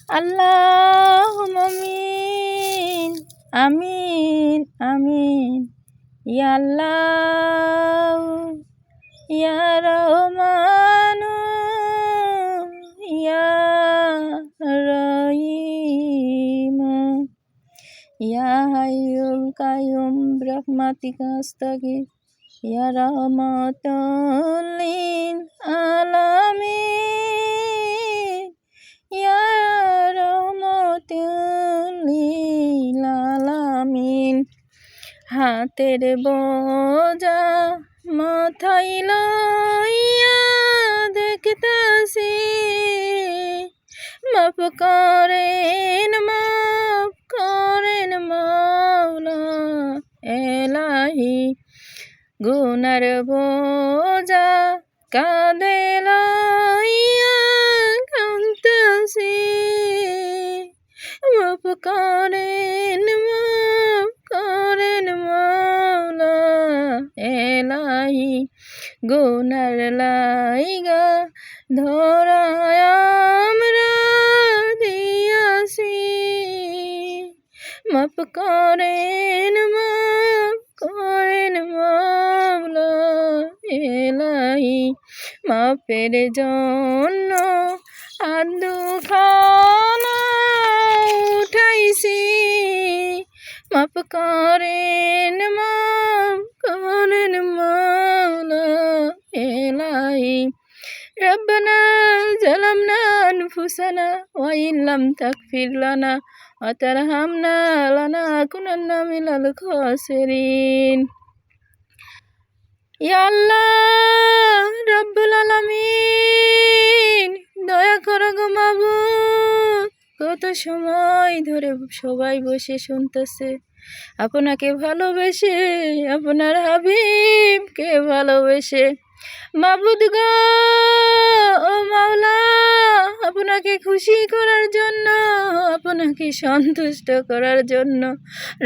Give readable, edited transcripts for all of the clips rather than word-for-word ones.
আল্লাহুম্মা আমিন আমিন আমিন ইয়া আল্লাহ ইয়া রহমানু ইয়া রহিমু ইয়া হাইয়ুল কাইয়ুম বিরহমাতিকা আস্তাগীথ ইয়া রাহমাতুল লিল আলামিন ইয়া রাহমাতুল লিল আলামিন। হাতের বোঝা মাথায় লইয়া দেখতাছি, মাফ করেন মাওলা এলাহি। গুনার বোঝা কাঁধে লইয়া কাঁদতাছি, মাফ করেন মাওলা এলাহি। গুনার লাইগা ধরায় আমরা দিয়াছি, মাফ করেন মাওলা এলাহি। মাফের জন্য হাত দুখানা উঠাইছি, মাফ করেন মাওলা এলাহি। রব্বানা জালামনা আনফুসানা ওয়া ইল্লাম তাগফির লানা ওয়া তারহামনা লানাকুনান্না মিনাল খাসিরিন। ইয়া আল্লাহ রব্বুল আলামিন, দয়া করো গো মাবুদ। কত সময় ধরে সবাই বসে শুনতেছে আপনাকে ভালোবেসে, আপনার হাবিবকে ভালোবেসে। মাবুদ গো ও মাওলা, আপনাকে খুশি করার জন্য, আপনাকে সন্তুষ্ট করার জন্য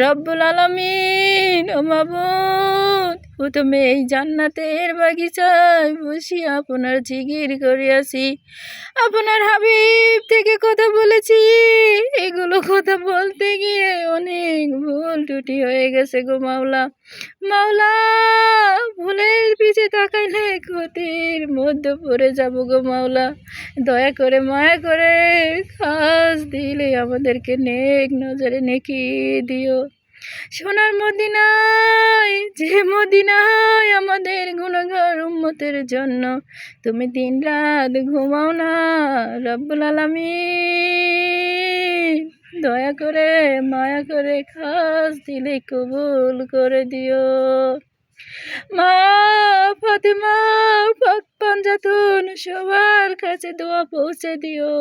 রব্বুল আলামিন ও মাবুদ প্রথমে এই জান্নাতের বাগিচায় বসি আপনার জিকির করিয়াছি, আপনার হাবিব থেকে কথা বলেছি। এগুলো কথা বলতে গিয়ে অনেক ভুল ত্রুটি হয়ে গেছে গো মাওলা। ভুলের পিছে তাকাইলে ক্ষতির মধ্যে পড়ে যাব গো মাওলা। দয়া করে মায়া করে খাস দিলে আমাদেরকে নেক নজরে নেকি দিও। সোনার মদিনায়, যে মদিনায় আমাদের গুনাহগার উম্মতের জন্য তুমি দিন রাত ঘুমাও না রব্বুল আলামিন, দয়া করে মায়া করে খাস দিলে কবুল করে দিও। মা ফাতেমা পাক পাঞ্জাতন সবার কাছে দোয়া পৌঁছে দিও,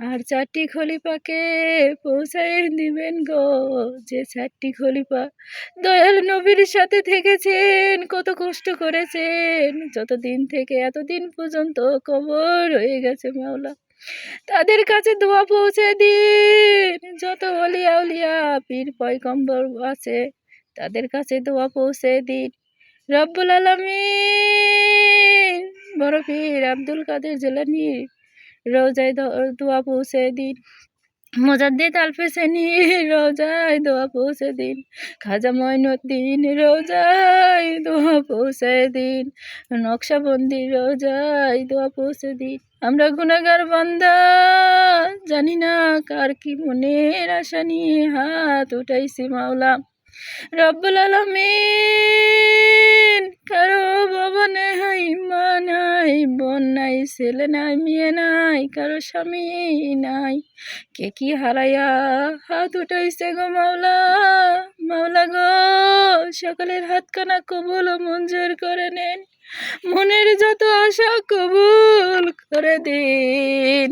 আর 4টি খলিফাকে পৌঁছায় দিবেন গো। যে 4টি খলিফা দয়াল নবীর সাথে থেকেছেন, কত কষ্ট করেছেন, যতদিন থেকে এতদিন পর্যন্ত কবর হয়ে গেছে মাওলা, তাদের কাছে দোয়া পৌঁছে দিন। যত ওলিয়া উলিয়া পীর পয়গম্বর আছে তাদের কাছে দোয়া পৌঁছে দিন রব্বুল আলামিন। বড় পীর আব্দুল কাদের জিলানী রোজায় দোয়া পৌঁছে দিন, মুজাদ্দিদ আলফেসানি রোজায় দোয়া পৌঁছে দিন, খাজা মঈনুদ্দিন রোজায় দোয়া পৌঁছে দিন, নকশবন্দি রোজায় দোয়া পৌঁছে দিন। আমরা গুনাহগার বান্দা, জানি না কার কি মনের আশা নিয়ে হাত উঠাইছি মাওলা রব্বুল আলামিন। কারো বাবা নাই, মা নাই, বোন নাই, ছেলে নাই, মেয়ে নাই, কারো স্বামী নাই, কে কি হারাইয়া হাত উঠাইছে গো মাওলা। গো সকলের হাতখানা কবুল ও মঞ্জুর করে নেন, মনের যত আশা কবুল করে দিন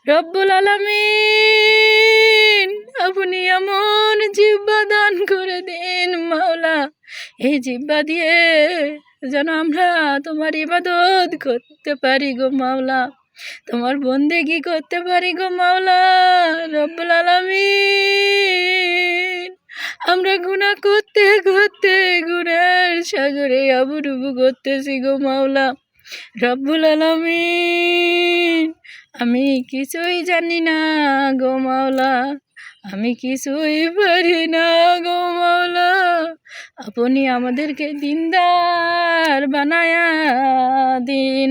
রব্বুল আলামিন। আপনি এমন জিহ্বা দান করে দিন মাওলা, এই জিহ্বা দিয়ে যেন আমরা তোমার ইবাদত করতে পারি গো মাওলা, তোমার বন্দেগি করতে পারি গো মাওলা রব্বুল আলামিন। আমরা গুনাহ করতে করতে গুনার সাগরে আবুডুবু করতেছি গো মাওলা রব্বুল আলামিন। আমি কিছুই জানি না গো মাওলা, আমি কিছুই পারি না গো মাওলা, আপনি আমাদেরকে দিনদার বানায়া দিন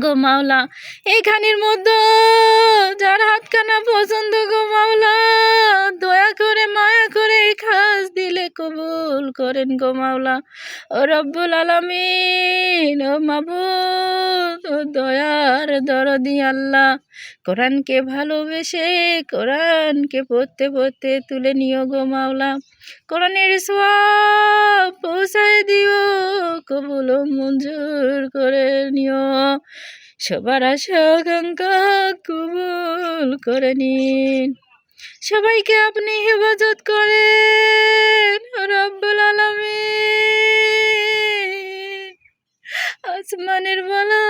গো মাওলা। এইখানের মধ্যে যার হাতখানা পছন্দ গো মাওলা, দয়া করে মায়া করে এই খাস দিলে কবুল করেন গো মাওলা। ও রব্বুল আলামিন, ও মাবুদ, ও দয়ার দরদি আল্লাহ, কোরআনকে ভালোবেসে কোরআনকে পড়তে পড়তে তুলে নিও গো মাওলা। কোরআনের সওয়াব পৌঁছায় দিও, কবুল ও মঞ্জুর করে নিও, সবার আশা আকাঙ্ক্ষা কবুল করে নিন। সবাইকে আপনি হেফাজত করেন রব্বুল আলামিন। আসমানের বালা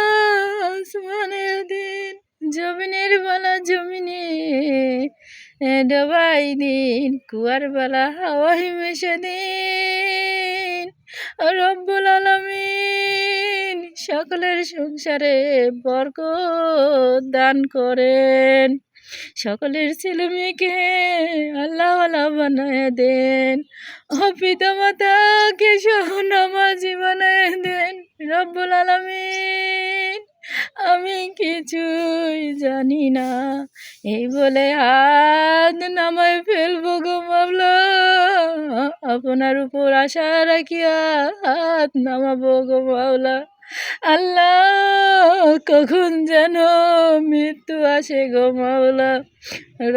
আসমানে দিন, জমিনের বালা জমিনে ডবাই দিন, কুয়ার বালা হাওয়াই মিশে দিন রব্বুল আলামিন। সকলের সংসারে বরকত দান করেন, সকলের ছেলে মেয়েকে আল্লাহওয়ালা বানায় দেন, ও পিতা মাতাকে নামাজি বানায় দেন রব্বুল আলামিন। আমি কিছুই জানি না এই বলে হাত নামায় ফেলবো গো মাওলা, আপনার উপর আশা রাখিয়া হাত নামাবো গো মাওলা। আল্লাহ, কখন যেন মৃত্যু আসে গো মাওলা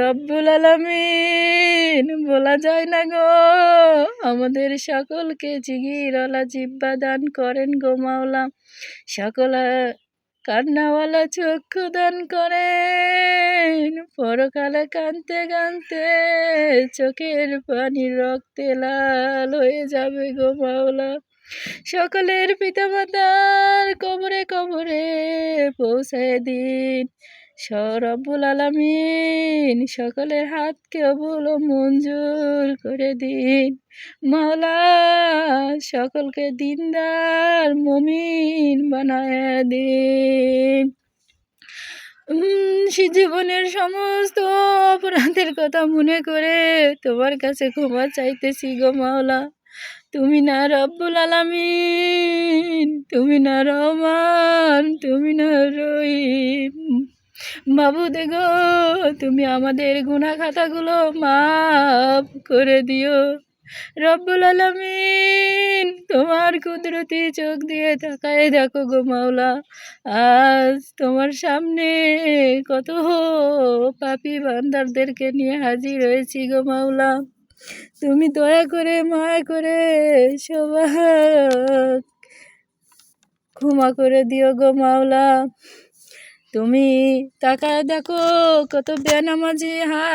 রব্বুল আলামিন, বলা যায় না গো। আমাদের সকলকে জিগিরওয়ালা জিহ্বা দান করেন গো মাওলা, সকল কান্নাওয়ালা চক্ষু দান করেন, পরকালে কাঁদতে কাঁদতে চোখের পানি রক্তে লাল হয়ে যাবে গো মাওলা। সকলের পিতামাতার কবরে কবরে পৌঁছায় দিন রব্বুল আলামিন, সকলের হাত কবুল ও মঞ্জুর করে দিন মাওলা, সকলকে দিনদার মুমিন বানায় দিন। সে জীবনের সমস্ত অপরাধের কথা মনে করে তোমার কাছে ক্ষমা চাইতেছি গো মাওলা। তুমি না রব্বুল আলামিন, তুমি না রহমান, তুমি না রহিম, মাবুদ গো, তুমি আমাদের গুনাহ খাতাগুলো মাফ করে দিও রব্বুল আলামিন। তোমার কুদরতি চোখ দিয়ে তাকায় দেখো গো মাওলা, আজ তোমার সামনে কত পাপী বান্দারদেরকে নিয়ে হাজির হয়েছি গো মাওলা। তুমি দয়া করে মায়া করে সবার ক্ষমা করে দিও গো মাওলা। তুমি তাকায় দেখো কত বেনামাজি হাত